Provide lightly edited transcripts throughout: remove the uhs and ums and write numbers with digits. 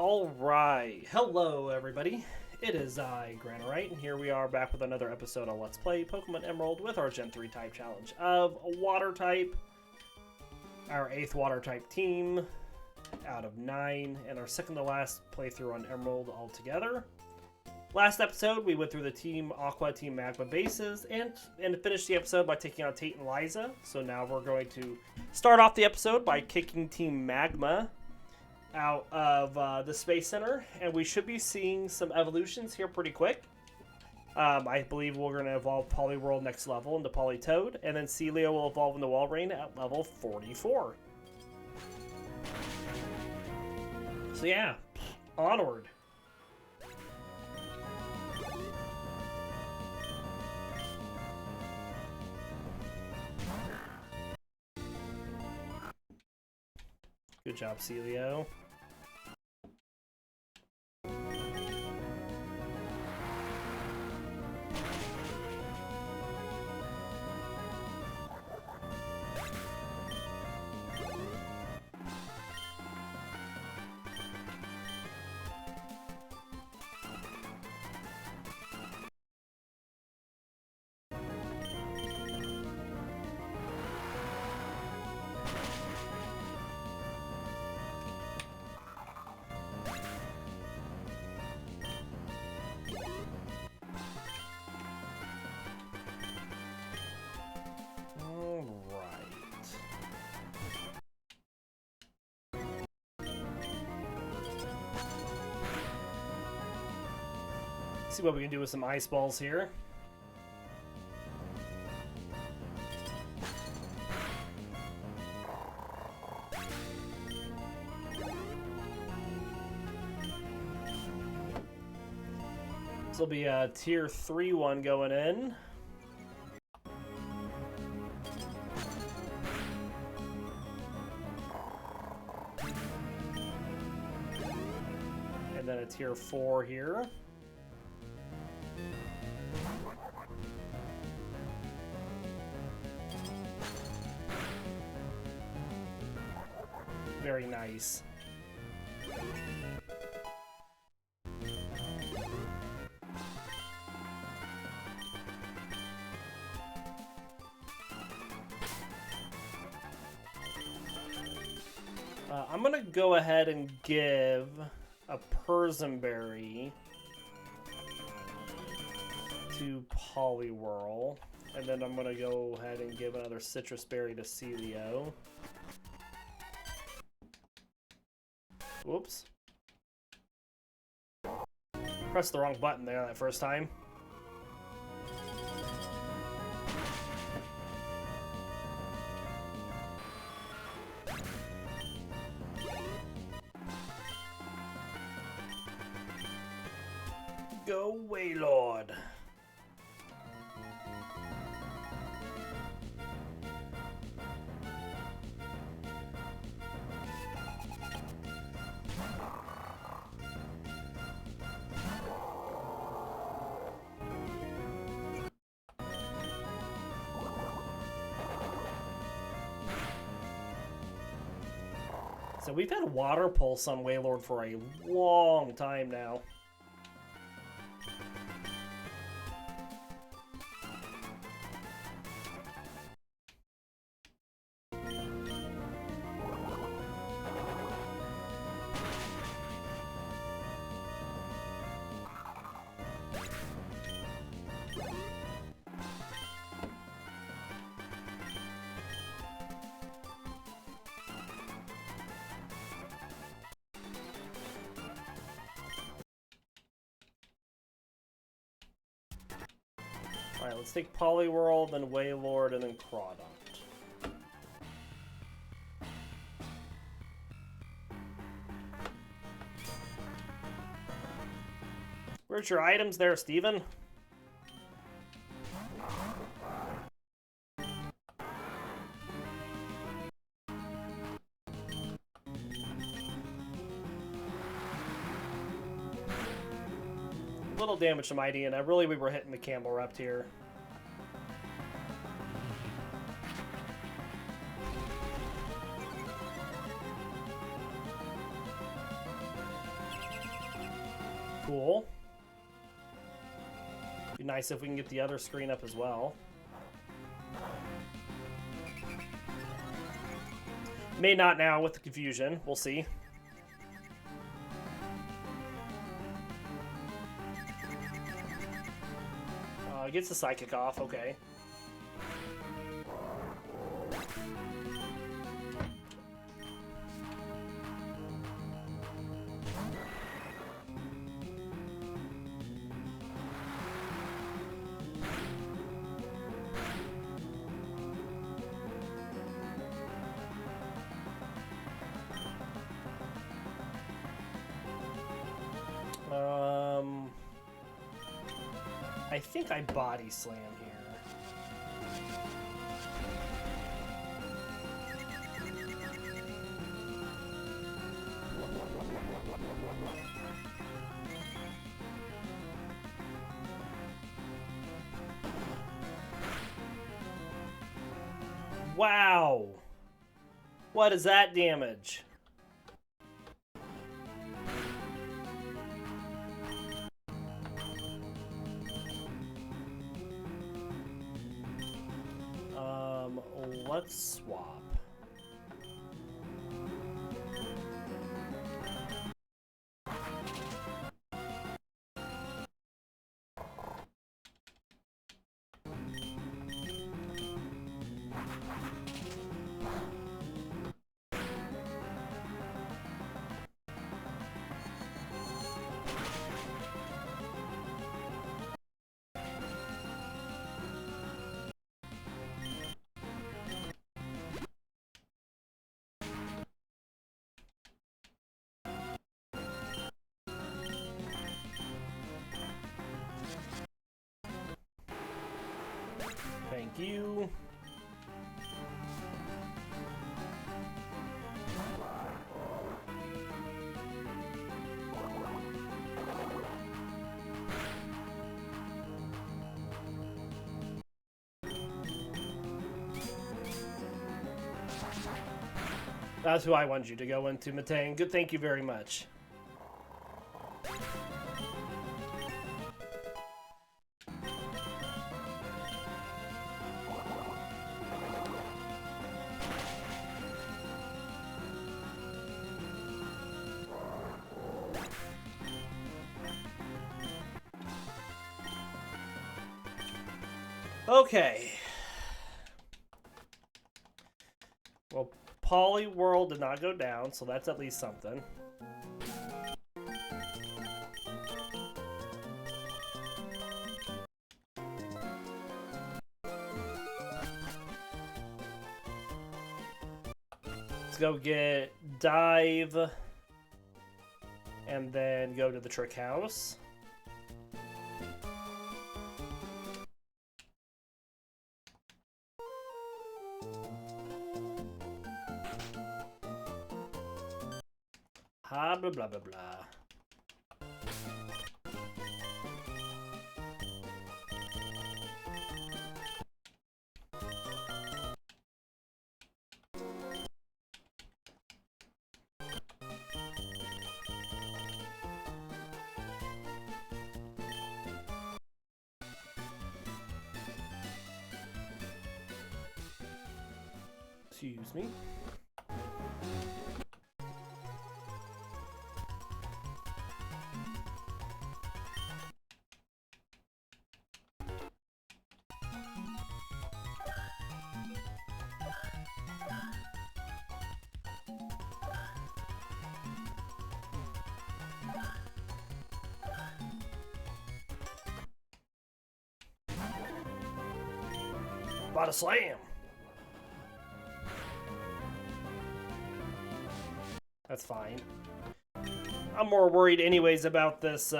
Alright, hello everybody. It is I, Granorite, and here we are back with another episode of Let's Play Pokemon Emerald with our Gen 3 type challenge of Water type, our 8th Water type team out of 9, and our second to last playthrough on Emerald altogether. Last episode, we went through the Team Aqua, Team Magma bases, and finished the episode by taking out Tate and Liza. So now we're going to start off the episode by kicking Team Magma out of the Space Center, and we should be seeing some evolutions here pretty quick. I believe we're going to evolve Poliwhirl next level into Politoad, and then Sealeo will evolve into Walrein at level 44. So yeah, onward. Good job, Sealeo. See what we can do with some ice balls here. This will be a tier 3 one going in. And then a tier 4 here. Very nice. I'm gonna go ahead and give a Persimberry to Poliwhirl, and then I'm gonna go ahead and give another Citrus Berry to Sealeo. Whoops. Pressed the wrong button there that first time. Go Wailord. So we've had Water Pulse on Wailord for a long time now. Alright, let's take Poliwhirl, then Wailord, and then Crawdaunt. Where's your items there, Steven? Little damage to Mighty, and we were hitting the Campbell Rept here. cool. Be nice if we can get the other screen up as well. May not now with the confusion. We'll see. Gets the psychic off. Okay. I think I body slam here. Wow! What is that damage? Let's swap. Thank you. That's who I wanted you to go into, Matang. Good, thank you very much. Okay. Well, Poliwhirl did not go down, so that's at least something. Let's go get Dive, and then go to the Trick House. Blah, blah, blah, blah, blah. Excuse me. About to slam. That's fine. I'm more worried anyways about this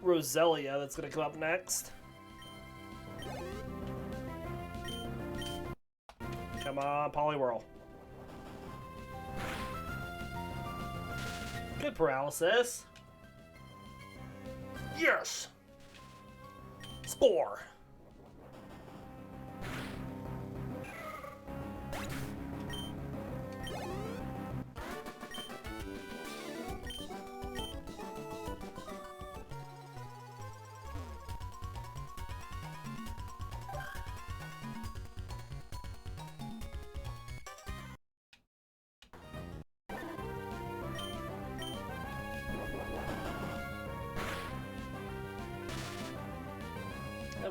Roselia that's going to come up next. Come on, Poliwhirl. Good paralysis. Yes! Score!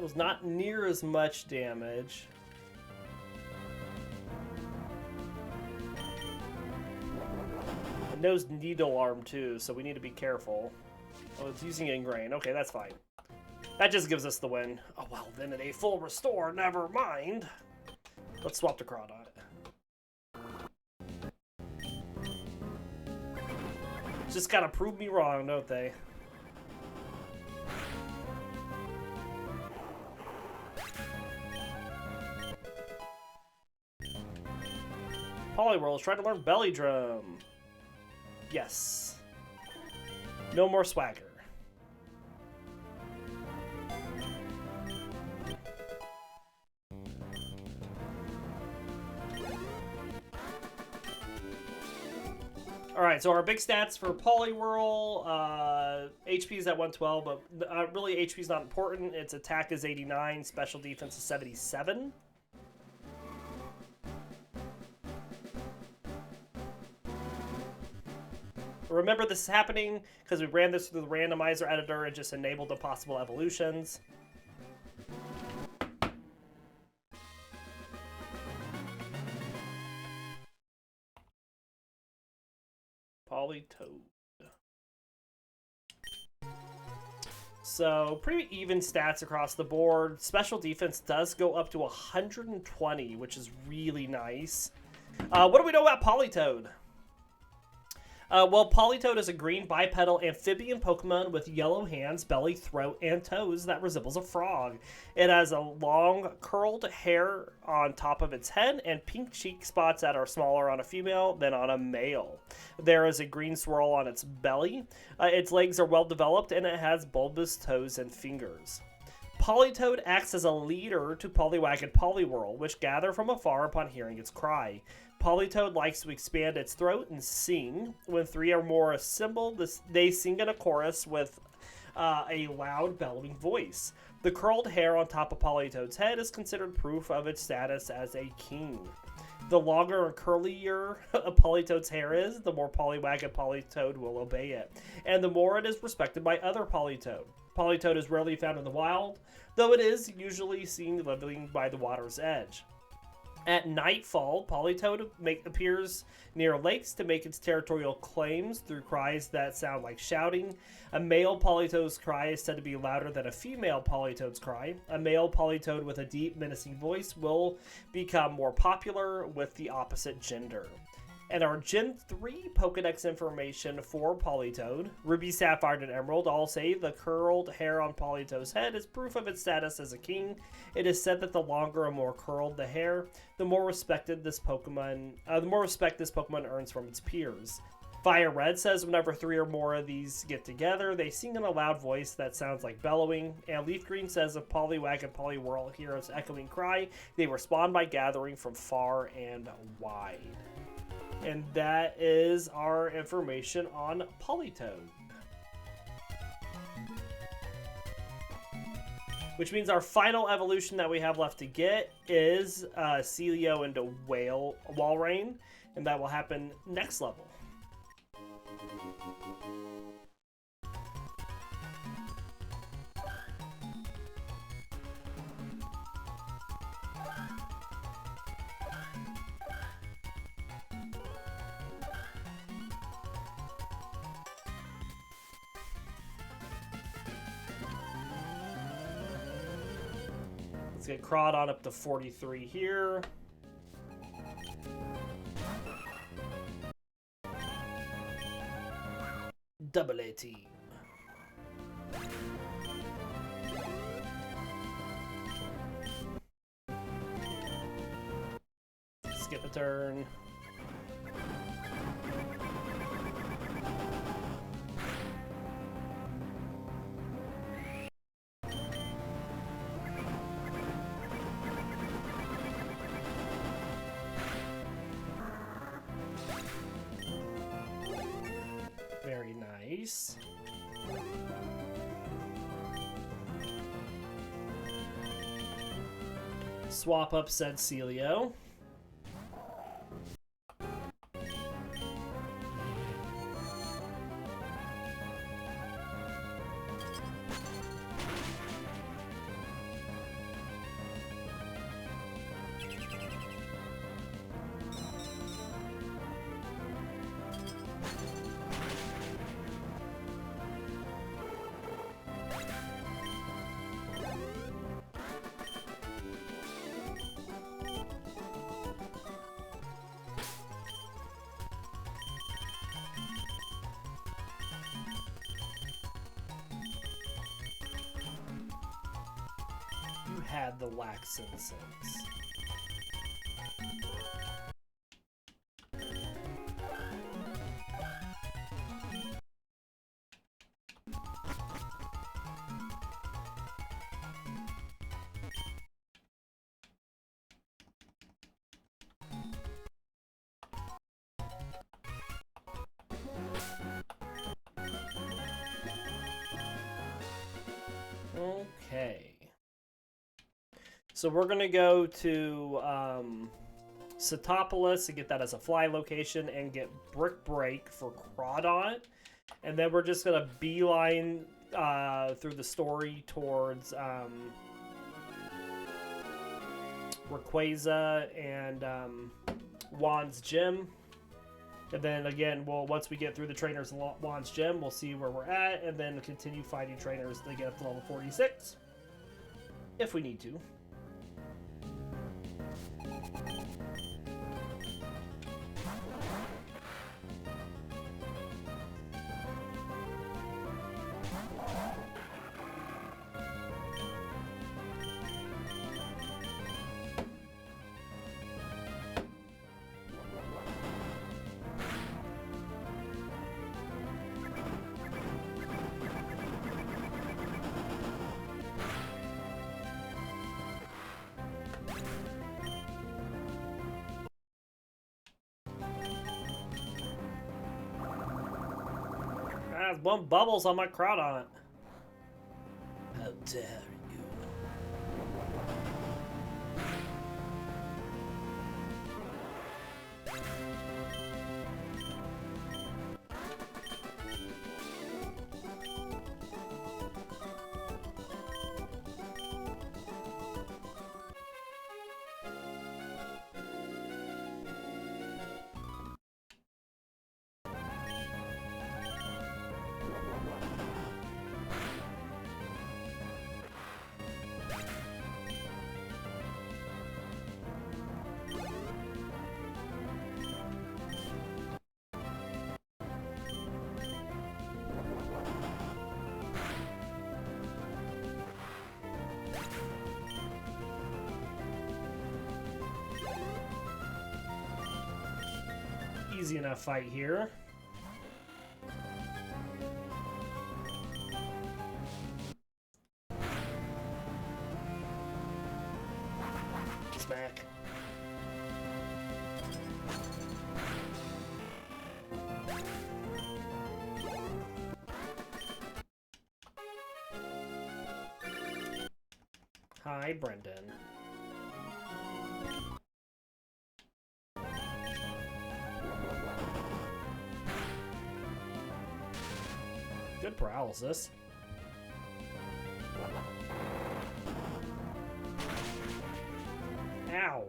That was not near as much damage. It knows Needle Arm too, so we need to be careful. Oh, it's using Ingrain. Okay, that's fine. That just gives us the win. Oh, well, then a full restore, never mind. Let's swap to Crawdaunt. Just gotta prove me wrong, don't they? Poliwhirl is trying to learn Belly Drum. Yes. No more swagger. Alright, so our big stats for Poliwhirl, HP is at 112, but really HP is not important. Its attack is 89, special defense is 77. Remember this is happening because we ran this through the randomizer editor and just enabled the possible evolutions. Politoad. So pretty even stats across the board. Special defense does go up to 120, which is really nice. What do we know about Politoad? Well, Politoad is a green bipedal amphibian Pokemon with yellow hands, belly, throat, and toes that resembles a frog. It has a long, curled hair on top of its head and pink cheek spots that are smaller on a female than on a male. There is a green swirl on its belly. Its legs are well developed, and it has bulbous toes and fingers. Politoad acts as a leader to Poliwag and Poliwhirl, which gather from afar upon hearing its cry. Politoad likes to expand its throat and sing. When three or more assemble, they sing in a chorus with a loud, bellowing voice. The curled hair on top of Politoad's head is considered proof of its status as a king. The longer and curlier a Politoad's hair is, the more Poliwag and Politoad will obey it, and the more it is respected by other Politoad. Politoad is rarely found in the wild, though it is usually seen living by the water's edge. At nightfall, Politoad appears near lakes to make its territorial claims through cries that sound like shouting. A male Politoad's cry is said to be louder than a female Politoad's cry. A male Politoad with a deep, menacing voice will become more popular with the opposite gender. And our Gen 3 Pokedex information for Politoad, Ruby, Sapphire, and Emerald all say the curled hair on Politoad's head is proof of its status as a king. It is said that the longer and more curled the hair, the more respect this Pokemon earns from its peers. Fire Red says whenever three or more of these get together, they sing in a loud voice that sounds like bellowing. And Leaf Green says if Poliwag and Poliwhirl hear its echoing cry, they respond by gathering from far and wide. And that is our information on Politoad. Which means our final evolution that we have left to get is Sealeo into Walrein, and that will happen next level. Let's get Crawdaunt up to 43 here. Double A team. Skip a turn. Very nice. Swap up said Sealeo. had the Laxensense. Okay. So we're going to go to Satopolis to get that as a fly location and get Brick Break for Crawdaunt. And then we're just going to beeline through the story towards Rayquaza and Juan's Gym. And then again, once we get through the trainers in Juan's Gym, we'll see where we're at, and then continue fighting trainers to get up to level 46, if we need to. There's one bubbles on my Crawdaunt. How dare you? Easy enough fight here. Smack. Hi, Brendan. Good paralysis. Ow.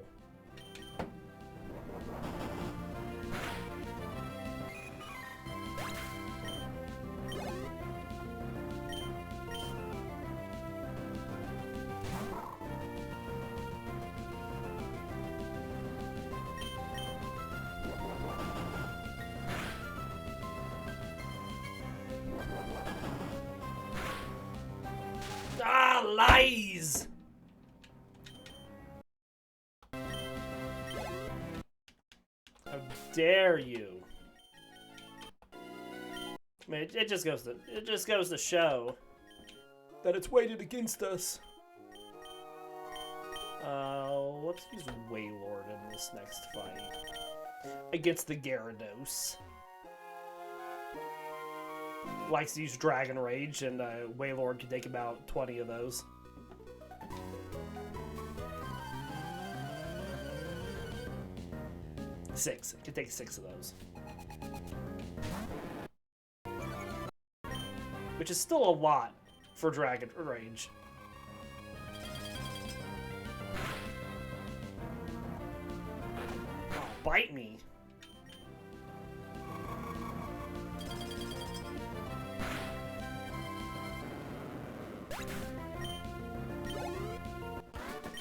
Ah, lies! How dare you? I mean, it just goes to show that it's weighted against us. Let's use Wailord in this next fight against the Gyarados. Likes to use Dragon Rage, and Wailord can take about 20 of those. Six. It can take 6 of those. Which is still a lot for Dragon Rage. Oh, bite me.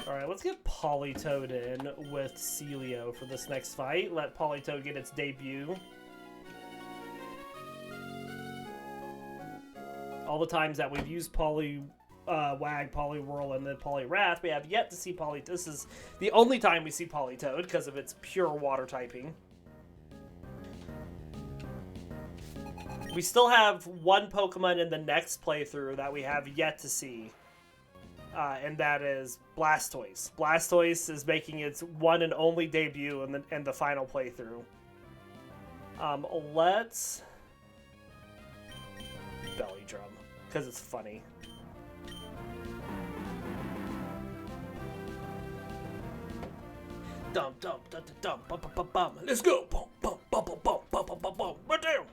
Alright, let's get Politoed in with Sealeo for this next fight. Let Politoed get its debut. All the times that we've used Wag, Poliwhirl, and then Poliwrath. We have yet to see This is the only time we see Politoed because of its pure water typing. We still have one Pokemon in the next playthrough that we have yet to see, and that is Blastoise. Blastoise is making its one and only debut in the final playthrough. Let's belly drum because it's funny. Dum dum dum dum bum bum bum bum. Let's go. Bum bum bum bum bum bum bum bum bum. Right down.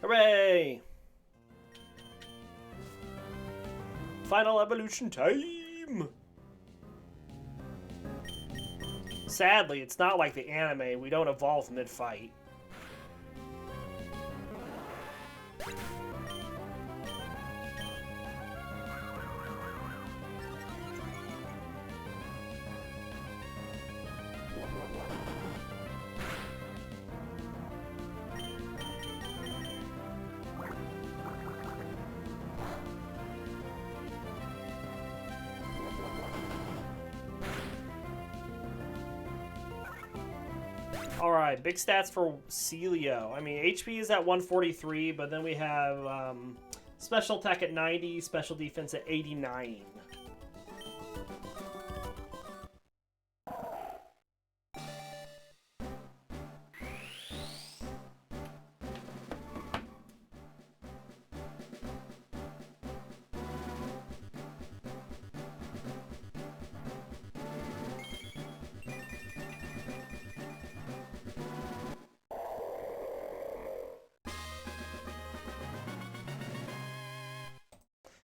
Hooray! Final evolution time! Sadly, it's not like the anime. We don't evolve mid-fight. Alright, big stats for Sealeo. I mean, HP is at 143, but then we have special attack at 90, special defense at 89.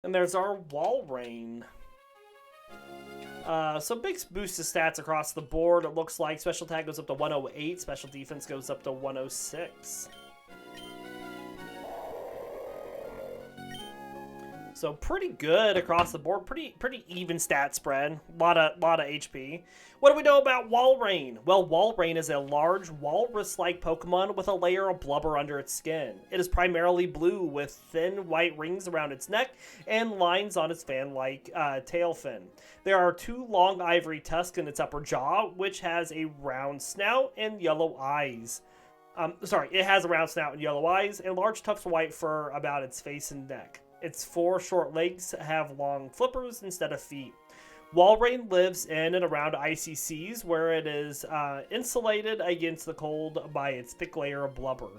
And there's our Walrein. So big boost to stats across the board. It looks like special attack goes up to 108, special defense goes up to 106. So pretty good across the board. Pretty even stat spread. Lot of HP. What do we know about Walrein? Well, Walrein is a large walrus-like Pokemon with a layer of blubber under its skin. It is primarily blue with thin white rings around its neck and lines on its fan-like tail fin. There are two long ivory tusks in its upper jaw, which has a round snout and yellow eyes. It has a round snout and yellow eyes and large tufts of white fur about its face and neck. Its four short legs have long flippers instead of feet. Walrein lives in and around icy seas where it is insulated against the cold by its thick layer of blubber.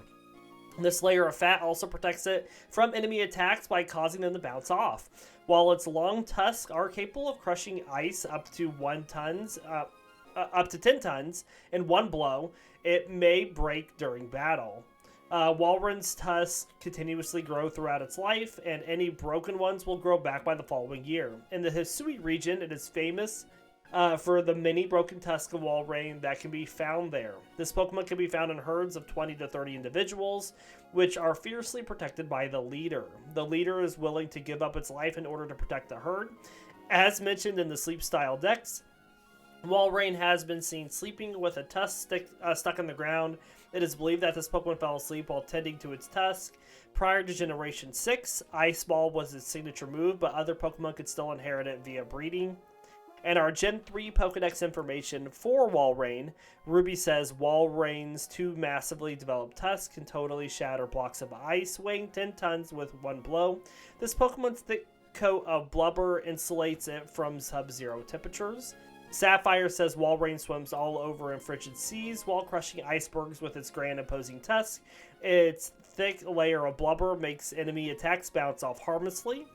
This layer of fat also protects it from enemy attacks by causing them to bounce off. While its long tusks are capable of crushing ice up to 10 tons in one blow, it may break during battle. Walrein's tusks continuously grow throughout its life, and any broken ones will grow back by the following year. In the Hisui region, it is famous for the many broken tusks of Walrein that can be found there. This Pokemon can be found in herds of 20 to 30 individuals, which are fiercely protected by the leader. The leader is willing to give up its life in order to protect the herd. As mentioned in the Sleep Style decks, Walrein has been seen sleeping with a tusk stuck in the ground. It is believed that this Pokemon fell asleep while tending to its tusk. Prior to Generation 6, Ice Ball was its signature move, but other Pokemon could still inherit it via breeding. And our Gen 3 Pokedex information for Walrein, Ruby says Walrein's two massively developed tusks can totally shatter blocks of ice, weighing 10 tons with one blow. This Pokemon's thick coat of blubber insulates it from sub-zero temperatures. Sapphire says Walrein swims all over in frigid seas while crushing icebergs with its grand imposing tusk. Its thick layer of blubber makes enemy attacks bounce off harmlessly.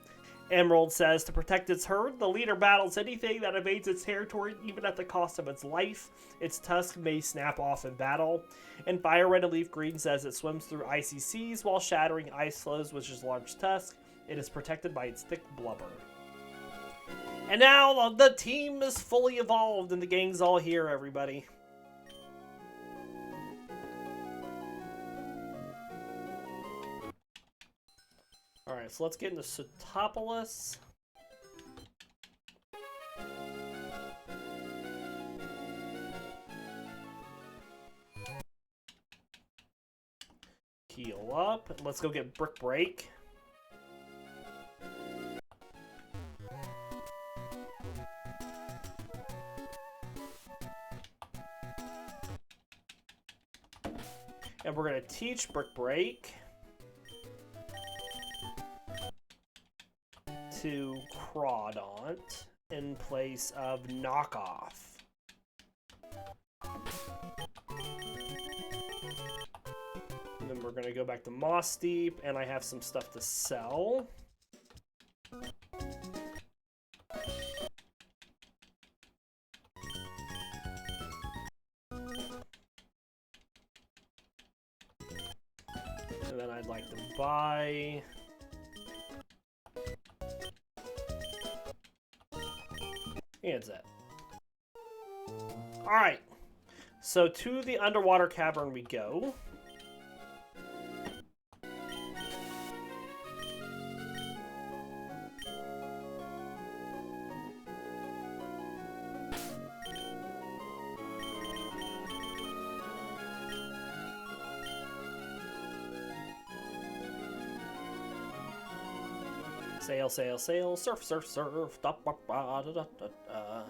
Emerald says to protect its herd, the leader battles anything that invades its territory, even at the cost of its life. Its tusk may snap off in battle. And Fire Red and Leaf Green says it swims through icy seas while shattering ice floes with its large tusk. It is protected by its thick blubber. And now the team is fully evolved and the gang's all here, everybody. Alright, so let's get into Sootopolis. Heal up. Let's go get Brick Break. And we're going to teach Brick Break to Crawdaunt in place of Knockoff. And then we're going to go back to Moss Deep, and I have some stuff to sell. And then I'd like to buy... And that's it. Alright. So to the underwater cavern we go. Sail, sail, sail, surf, surf, surf, da, ba, ba, da, da, da, da.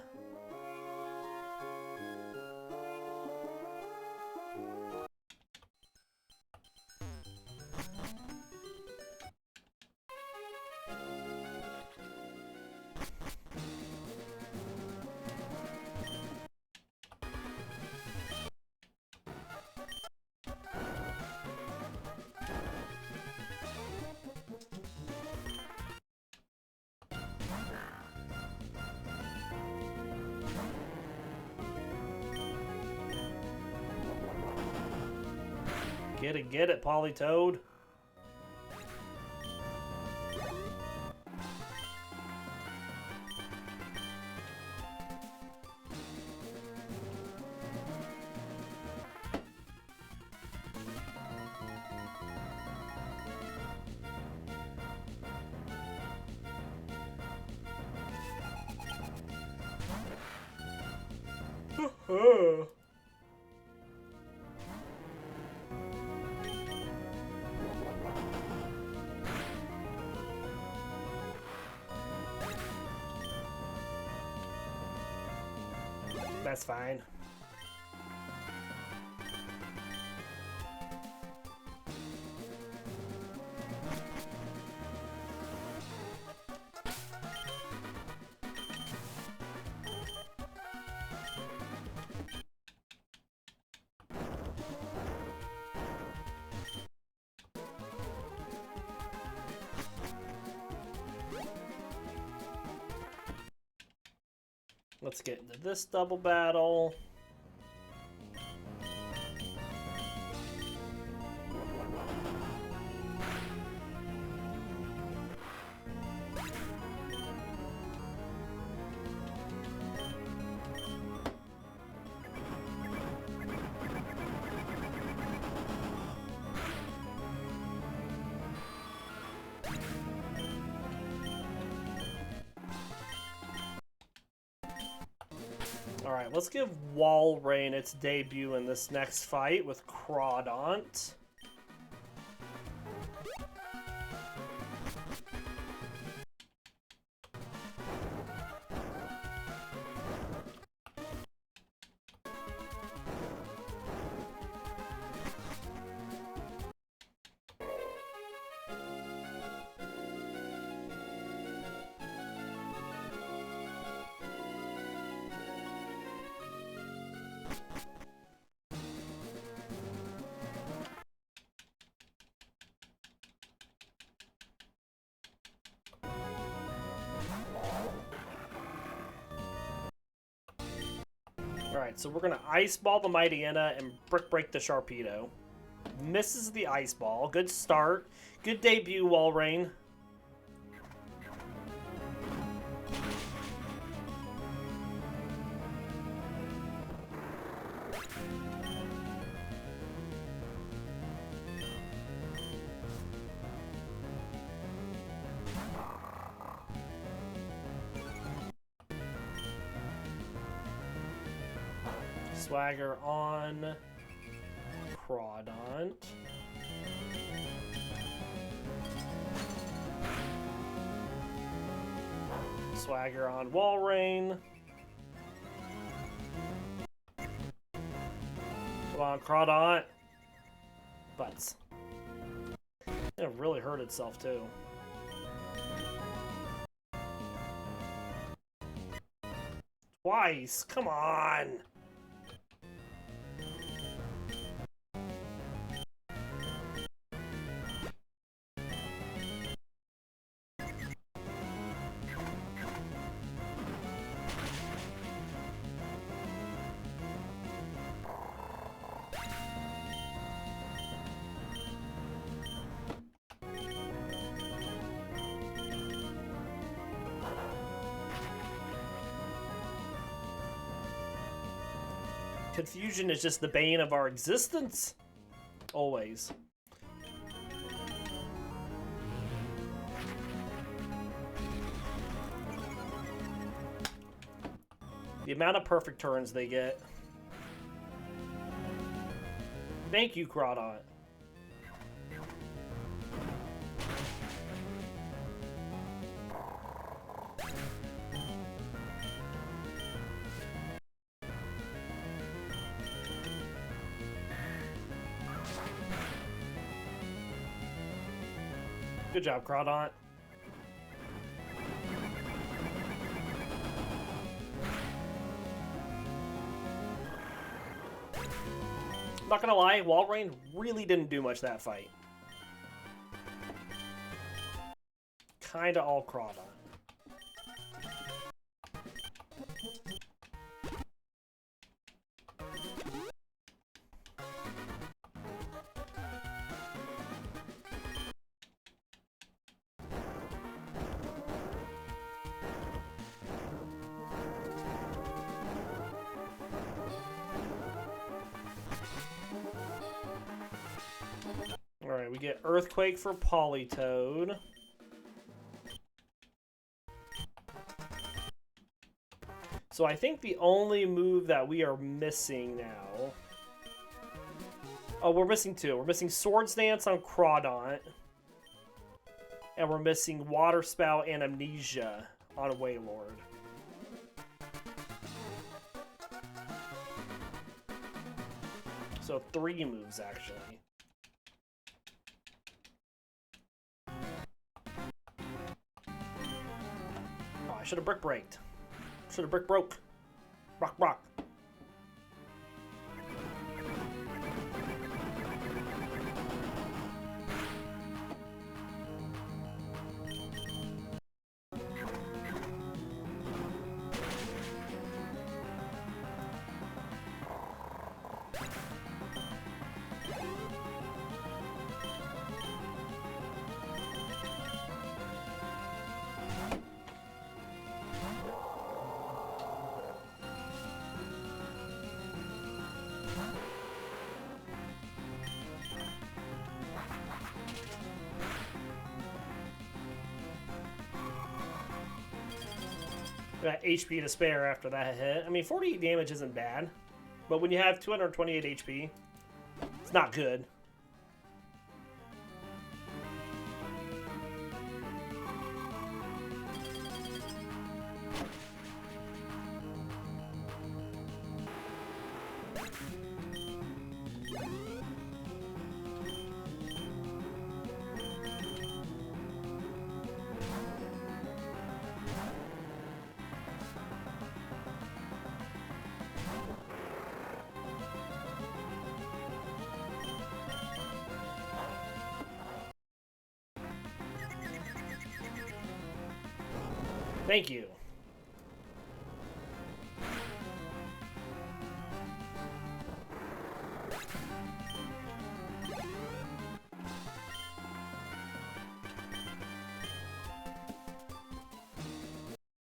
Get it, Politoad. That's fine. Let's get into this double battle. Alright, let's give Walrein its debut in this next fight with Crawdaunt. Alright, so we're going to Ice Ball the Mightyena and Brick Break the Sharpedo. Misses the Ice Ball. Good start. Good debut, Walrein. Swagger on Crawdaunt. Swagger on Walrein. Come on, Crawdaunt. Butts. It really hurt itself, too. Twice! Come on! Confusion is just the bane of our existence. Always. The amount of perfect turns they get. Thank you, Crawdaunt. Good job, Crawdaunt. I'm not gonna lie, Walrein really didn't do much that fight. Kinda all Crawdaunt. Alright, we get Earthquake for Politoed. So I think the only move that we are missing now... Oh, we're missing two. We're missing Swords Dance on Crawdaunt. And we're missing Water Spout and Amnesia on Wailord. So 3 moves, actually. Oh, I should have brick braked. Should have brick broke. Rock. Got HP to spare after that hit. I mean, 48 damage isn't bad, but when you have 228 HP, it's not good. Thank you.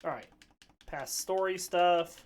All right. Past story stuff.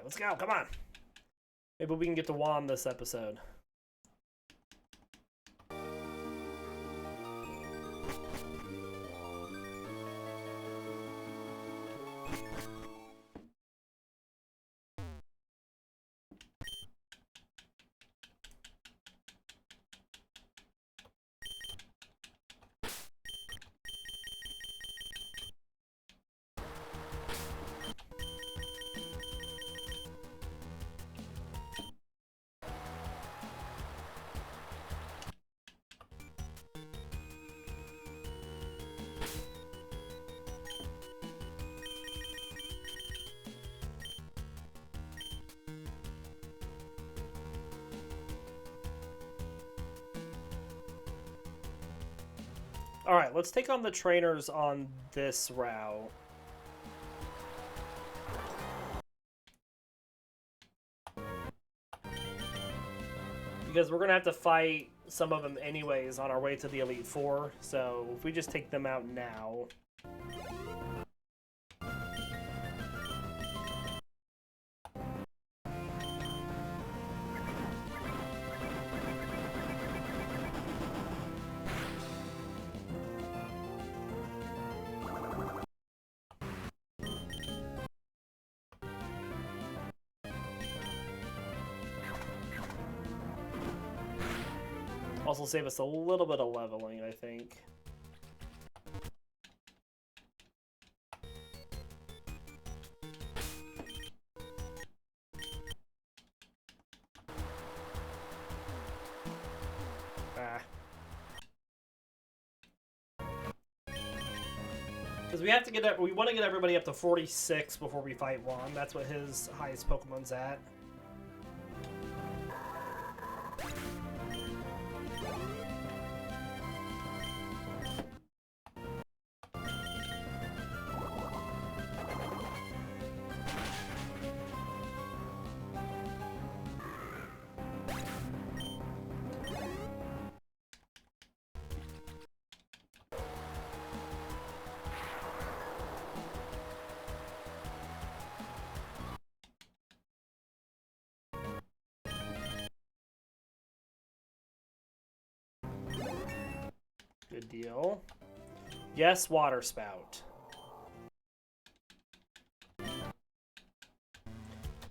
let's go. Come on. Maybe we can get to Juan this episode. Alright, let's take on the trainers on this route. Because we're going to have to fight some of them anyways on our way to the Elite Four, so if we just take them out now... Also save us a little bit of leveling, I think. Because we have to get, we want to get everybody up to 46 before we fight Juan. That's what his highest Pokemon's at. Good deal. Yes, Water Spout.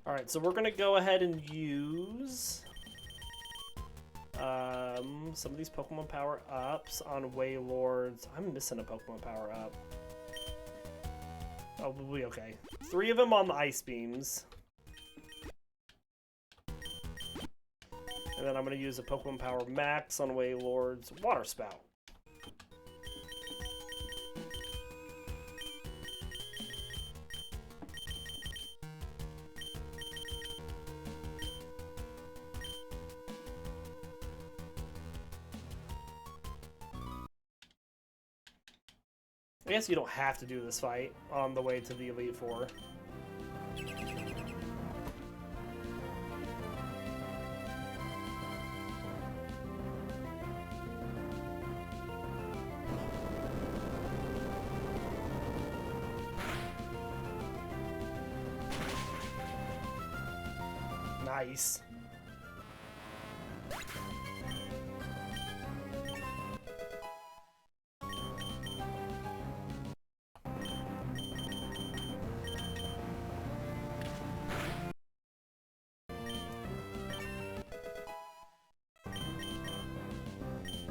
Alright, so we're going to go ahead and use some of these Pokemon power-ups on Wailords. I'm missing a Pokemon power-up. Oh, we'll be okay. 3 of them on the Ice Beams. And then I'm going to use a Pokemon Power Max on Wailord's Water Spout. I guess you don't have to do this fight on the way to the Elite Four. Nice.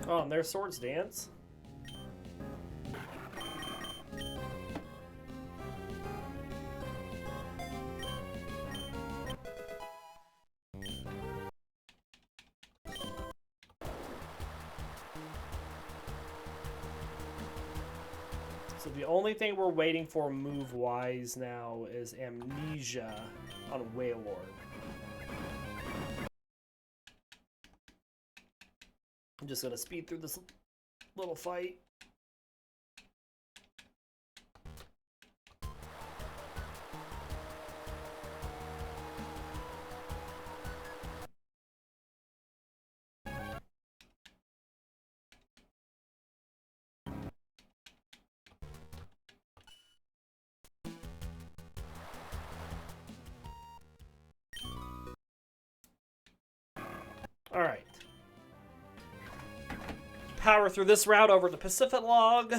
Oh, and there's Swords Dance. So the only thing we're waiting for move-wise now is Amnesia on Wailord. I'm just gonna speed through this little fight. Alright. Power through this route over to Pacific Log.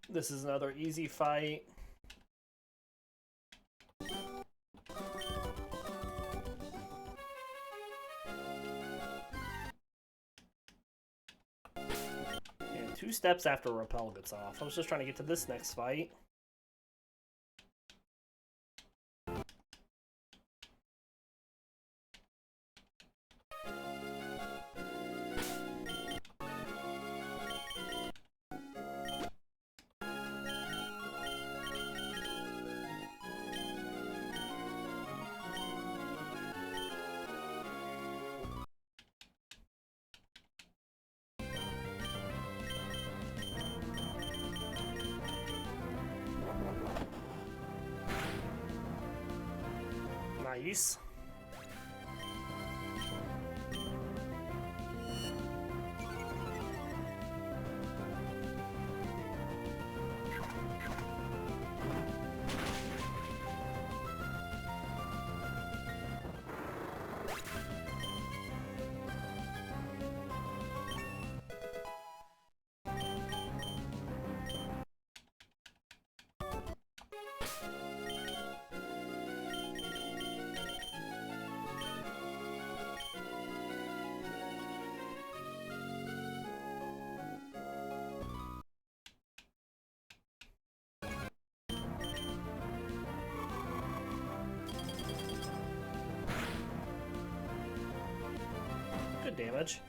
This is another easy fight. And 2 steps after Repel gets off. I was just trying to get to this next fight. Nice. Good damage.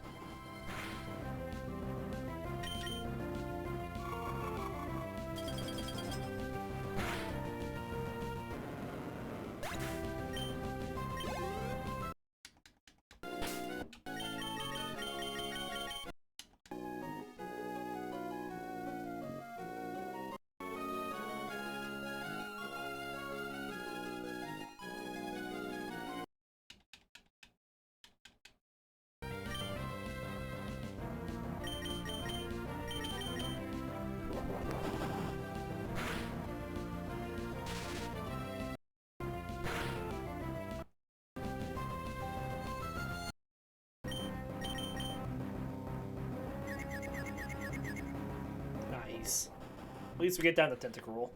Nice. At least we get down to Tentacruel.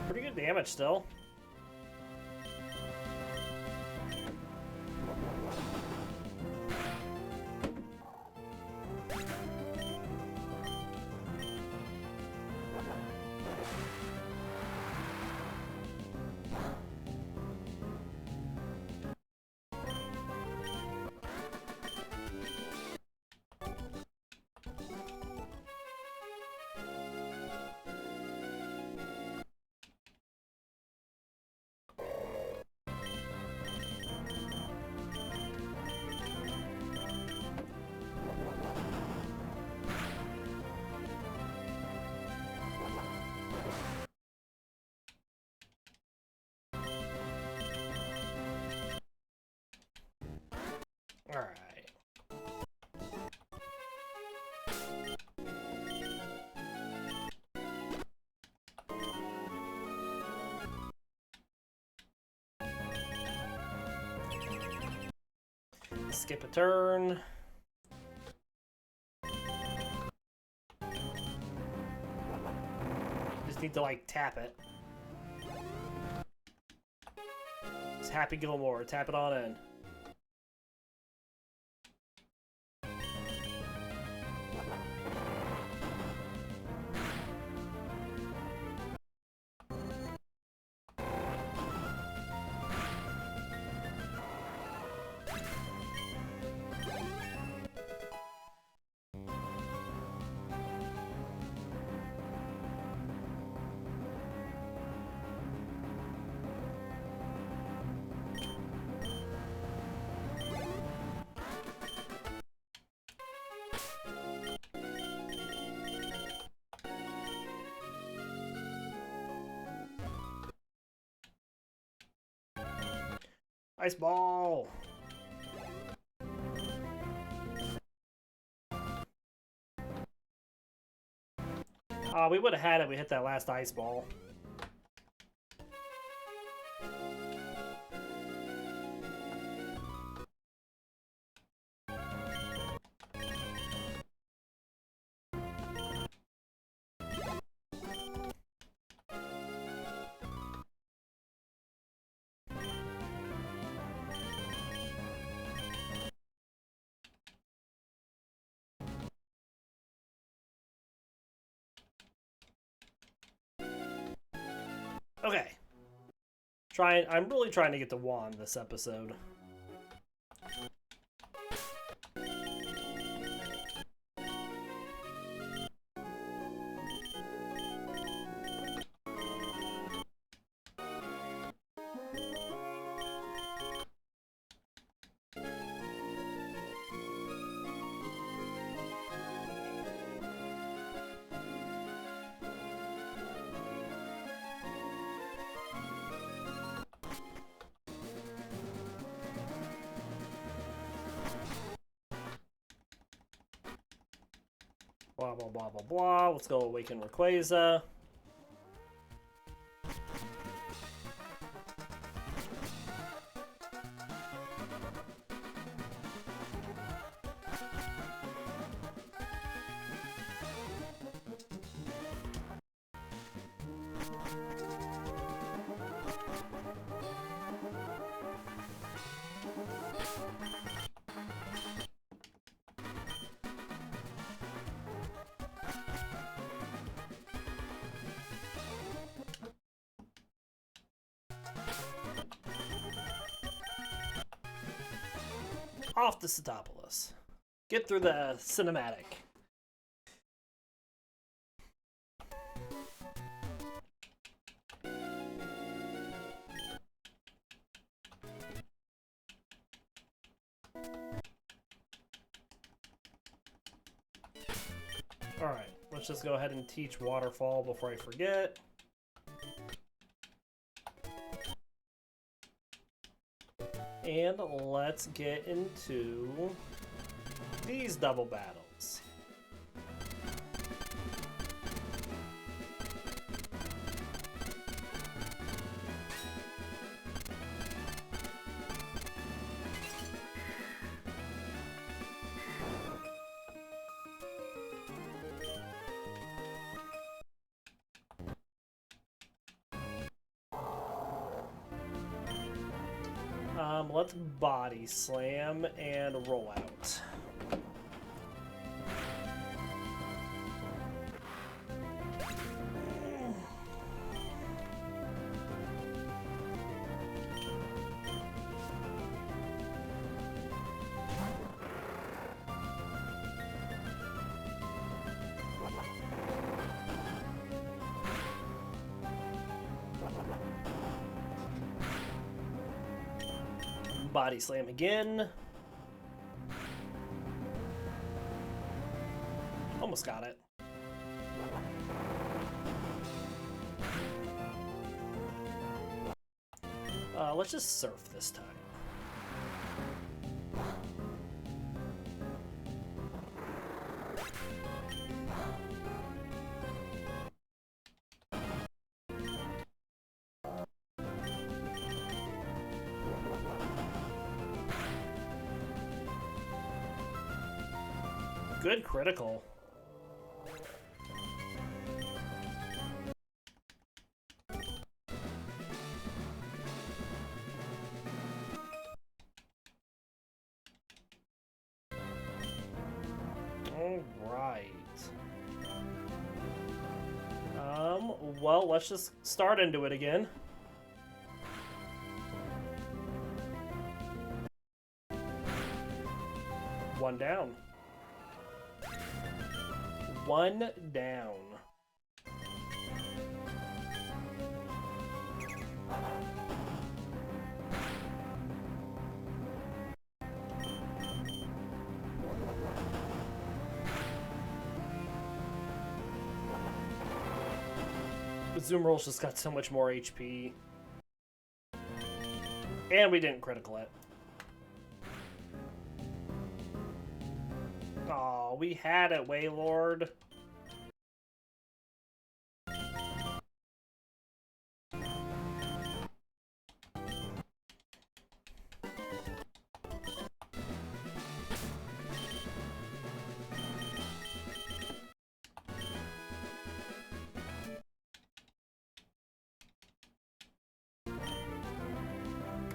Pretty good damage still. All right. skip a turn. Just need to, like, tap it. It's Happy Gilmore. Tap it on in. Ice ball! We would have had it. We hit that last ice ball. Okay. I'm really trying to get to Juan this episode. Blah, blah, blah, blah, blah. Let's go awaken Rayquaza. Off to Setopolis. Get through the cinematic. Alright, let's just go ahead and teach Waterfall before I forget. And let's get into these double battles. Let's body slam and roll out. Body slam again. Almost got it. Let's just surf this time. Good critical. Alright. Well, let's just start into it again. One down. One down. Zoomroll's just got so much more HP. And we didn't critical it. Aw, we had it, Wailord.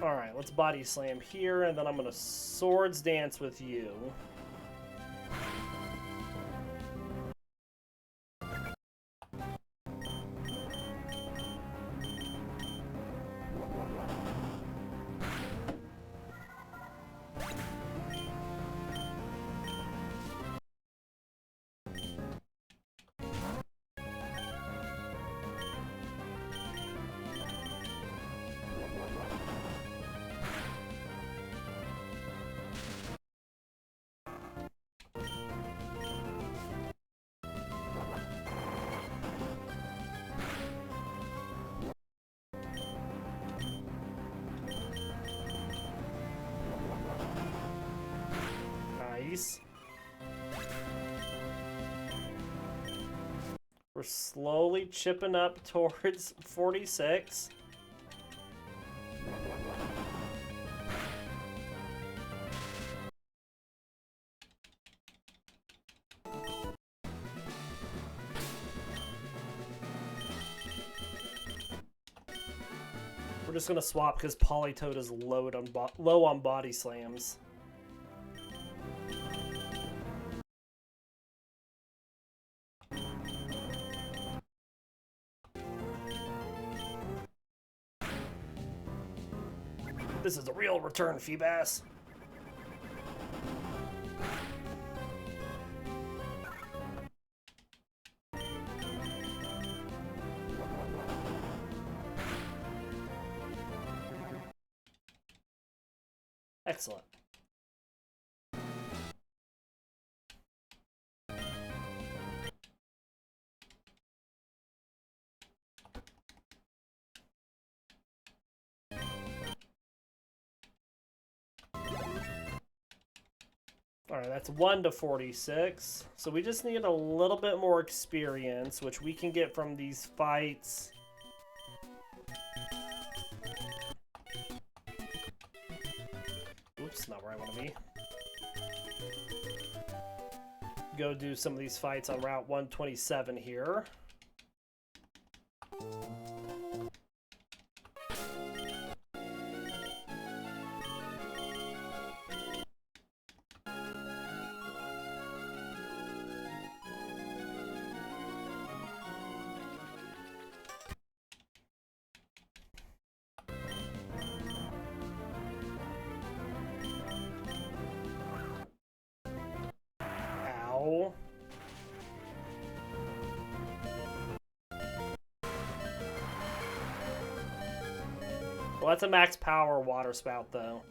Alright, let's body slam here, and then I'm gonna swords dance with you. Nice. We're slowly chipping up towards 46. We're just gonna swap because Politoed is low on body slams. This is the real return, Feebas. Excellent. Alright, that's 1 to 46. So we just need a little bit more experience, which we can get from these fights. Oops, not where I want to be. Go do some of these fights on Route 127 here. Ow. Well, that's a max power water spout, though.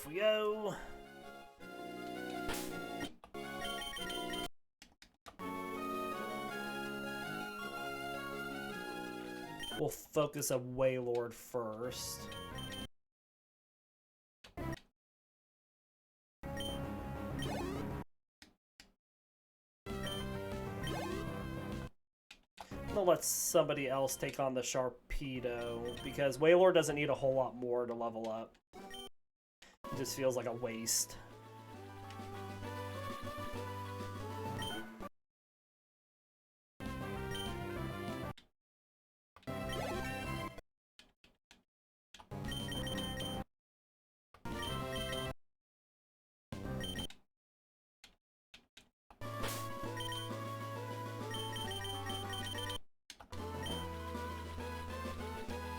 Off we go. We'll focus a Wailord first. I'll let somebody else take on the Sharpedo, because Wailord doesn't need a whole lot more to level up. It just feels like a waste.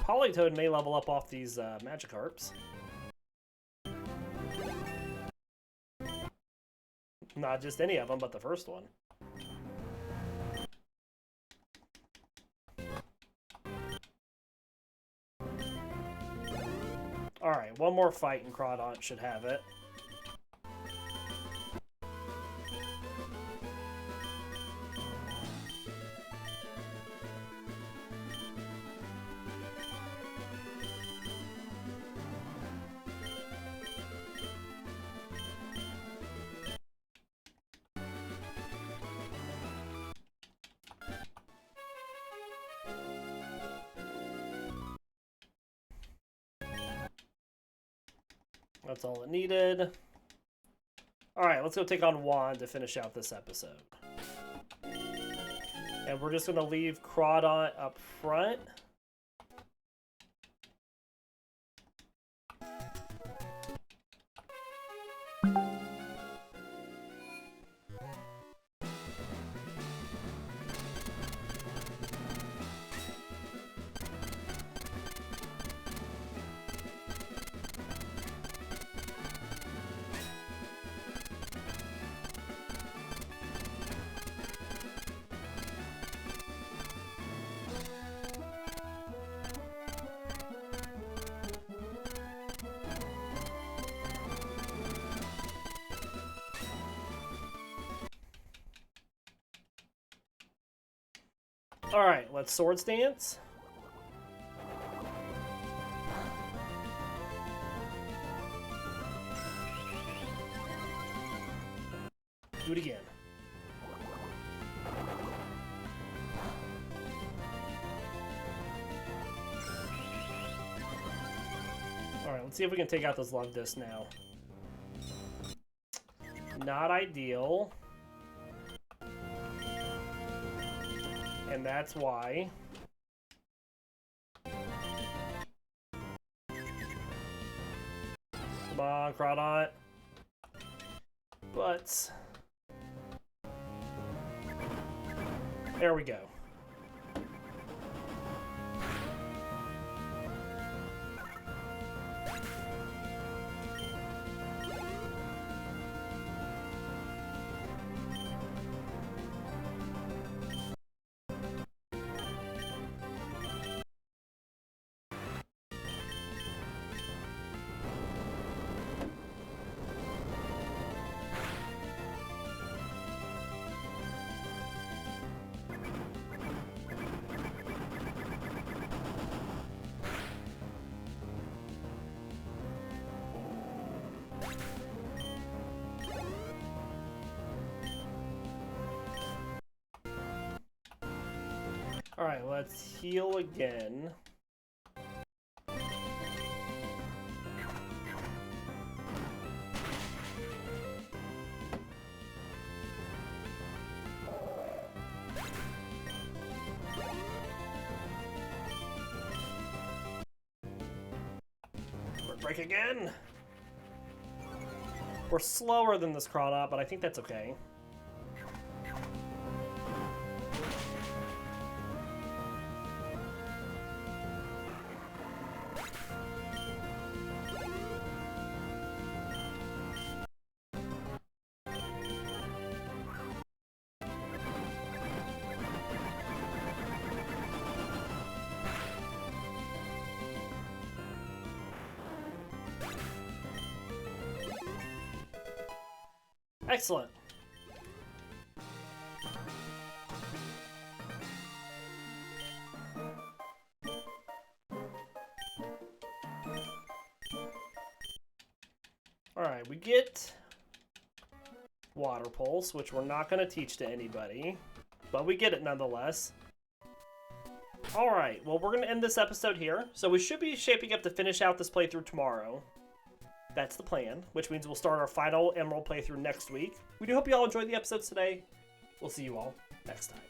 Politoed may level up off these Magikarps. Not just any of them, but the first one. Alright, one more fight and Crawdaunt should have it. That's all it needed. Alright, let's go take on Juan to finish out this episode. And we're just going to leave Crawdaunt up front. Alright, let's Swords Dance. Do it again. Alright, let's see if we can take out this Love Disc now. Not ideal. And that's why. Come on, Crawdaunt. But there we go. Alright, let's heal again. Break again! We're slower than this Crawdaunt, but I think that's okay. Excellent. Alright, we get Water Pulse, which we're not going to teach to anybody, but we get it nonetheless. Alright, well, we're going to end this episode here, so we should be shaping up to finish out this playthrough tomorrow. That's the plan, which means we'll start our final Emerald playthrough next week. We do hope you all enjoyed the episodes today. We'll see you all next time.